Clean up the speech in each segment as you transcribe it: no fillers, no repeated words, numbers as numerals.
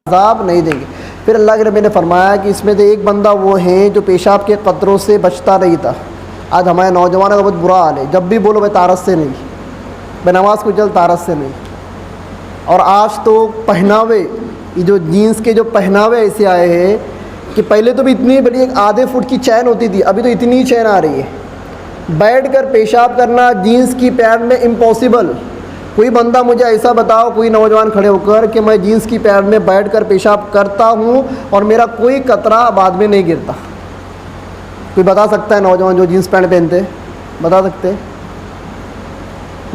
عذاب نہیں دیں گے۔ پھر اللہ کے نبی نے فرمایا کہ اس میں سے ایک بندہ وہ ہیں جو پیشاب کے قطروں سے بچتا نہیں تھا۔ آج ہمارے نوجوانوں کا بہت برا حال ہے، جب بھی بولو بھائی طہارت سے نہیں، بے نماز کو چل طہارت سے نہیں۔ اور آج تو پہناوے، یہ جو جینس کے جو پہناوے ایسے آئے ہیں کہ پہلے تو بھی اتنی بڑی ایک آدھے فٹ کی چین ہوتی تھی، ابھی تو اتنی چین آ رہی ہے۔ بیٹھ کر پیشاب کرنا جینس کی پینٹ میں امپاسبل۔ کوئی بندہ مجھے ایسا بتاؤ، کوئی نوجوان کھڑے ہو کر کہ میں جینس کی پینٹ میں بیٹھ کر پیشاب کرتا ہوں اور میرا کوئی قطرہ بعد میں نہیں گرتا۔ کوئی بتا سکتا ہے نوجوان جو جینس پینٹ پہنتے؟ بتا سکتے؟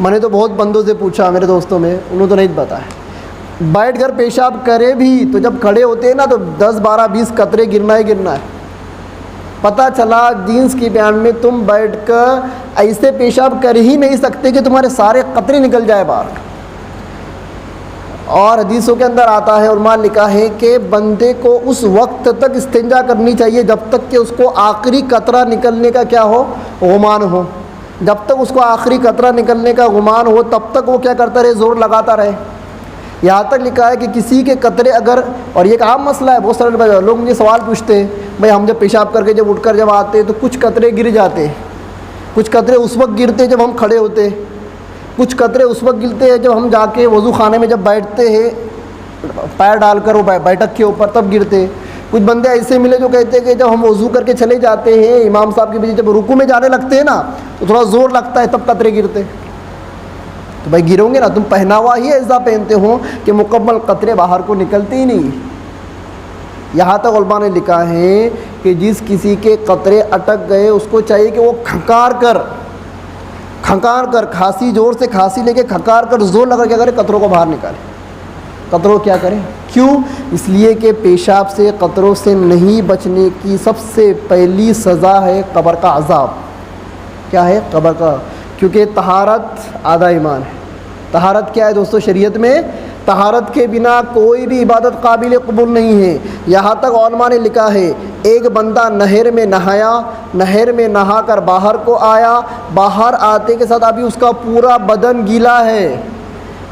میں نے تو بہت بندوں سے پوچھا، میرے دوستوں میں، انہوں تو نہیں بتایا۔ بیٹھ کر پیشاب کرے بھی تو جب کھڑے ہوتے ہیں نا تو 10 12 20 قطرے گرنا ہی گرنا ہے۔ پتہ چلا جینس کی پینٹ میں تم بیٹھ کر ایسے پیشاب کر ہی نہیں سکتے کہ تمہارے سارے قطرے نکل جائے باہر۔ اور حدیثوں کے اندر آتا ہے، علماء نے لکھا ہے کہ بندے کو اس وقت تک استنجا کرنی چاہیے جب تک کہ اس کو آخری قطرہ نکلنے کا کیا ہو، گمان ہو۔ جب تک اس کو آخری قطرہ نکلنے کا گمان ہو تب تک وہ کیا کرتا رہے، زور لگاتا رہے۔ یہاں تک لکھا ہے کہ کسی کے قطرے اگر، اور یہ ایک عام مسئلہ ہے، بہت سارے لوگ مجھے سوال پوچھتے ہیں، بھائی ہم جب پیشاب کر کے جب اٹھ کر جب آتے ہیں تو کچھ قطرے گر جاتے ہیں، کچھ قطرے اس وقت گرتے جب ہم کھڑے ہوتے، کچھ قطرے اس وقت گرتے ہیں جب ہم جا کے وضو خانے میں جب بیٹھتے ہیں پیر ڈال کر وہ بیٹھک کے اوپر تب گرتے۔ کچھ بندے ایسے ملے جو کہتے ہیں کہ جب ہم وضو کر کے چلے جاتے ہیں امام صاحب کے پیچھے جب رکوع میں جانے لگتے ہیں نا تو تھوڑا زور لگتا ہے تب قطرے گرتے۔ تو بھائی گرو گے نا، تم پہناوا ہی ایسا پہنتے ہو کہ مکمل قطرے باہر کو نکلتے ہی نہیں۔ یہاں تک علماء نے لکھا ہے کہ جس کسی کے قطرے اٹک گئے اس کو چاہیے کہ وہ کھنکار کر کھانسی، زور سے کھانسی لے کے کھنکار کر زور لگا کے کرے، قطروں کو باہر نکالے۔ قطروں کیا کریں؟ کیوں؟ اس لیے کہ پیشاب سے قطروں سے نہیں بچنے کی سب سے پہلی سزا ہے قبر کا عذاب۔ کیا ہے؟ قبر کا، کیونکہ طہارت آدھا ایمان ہے۔ طہارت کیا ہے دوستو شریعت میں؟ طہارت کے بنا کوئی بھی عبادت قابل قبول نہیں ہے۔ یہاں تک علماء نے لکھا ہے ایک بندہ نہر میں نہایا، نہر میں نہا کر باہر کو آیا، باہر آتے کے ساتھ ابھی اس کا پورا بدن گیلا ہے،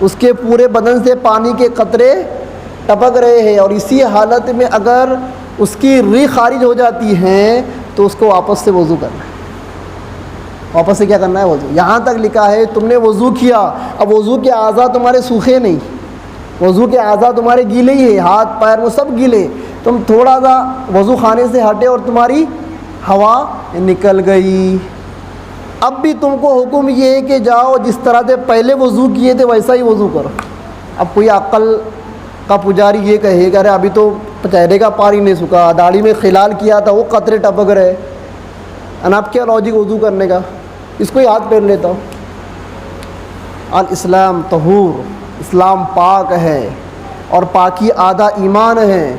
اس کے پورے بدن سے پانی کے قطرے ٹپک رہے ہیں، اور اسی حالت میں اگر اس کی ریح خارج ہو جاتی ہے تو اس کو واپس سے وضو کرنا ہے۔ واپس سے کیا کرنا ہے؟ وضو۔ یہاں تک لکھا ہے تم نے وضو کیا، اب وضو کے اعضاء تمہارے سوکھے نہیں، وضو کے اعضاء تمہارے گیلے ہی ہیں، ہاتھ پیر وہ سب گیلے، تم تھوڑا سا وضو خانے سے ہٹے اور تمہاری ہوا نکل گئی، اب بھی تم کو حکم یہ ہے کہ جاؤ جس طرح سے پہلے وضو کیے تھے ویسا ہی وضو کرو۔ اب کوئی عقل کا پجاری یہ کہے کہ ارے ابھی تو چہرے کا پار ہی نہیں سکا، داڑھی میں خلال کیا تھا وہ قطرے ٹپک رہے، اب کیا لاجک وضو کرنے کا؟ اس کو یاد پہن لیتا ہوں۔ الاسلام طہور، اسلام پاک ہے، اور پاکی آدھا ایمان ہے۔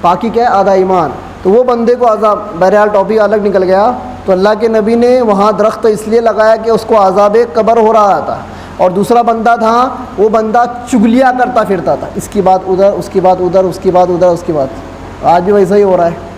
پاکی کیا ہے؟ آدھا ایمان۔ تو وہ بندے کو عذاب، بہرحال ٹاپک الگ نکل گیا، تو اللہ کے نبی نے وہاں درخت اس لیے لگایا کہ اس کو عذاب قبر ہو رہا تھا، اور دوسرا بندہ تھا وہ بندہ چگلیاں کرتا پھرتا تھا، اس کی بات ادھر، اس کی بات ادھر، اس کی بات ادھر، اس کی بات۔ آج بھی ویسا ہی ہو رہا ہے۔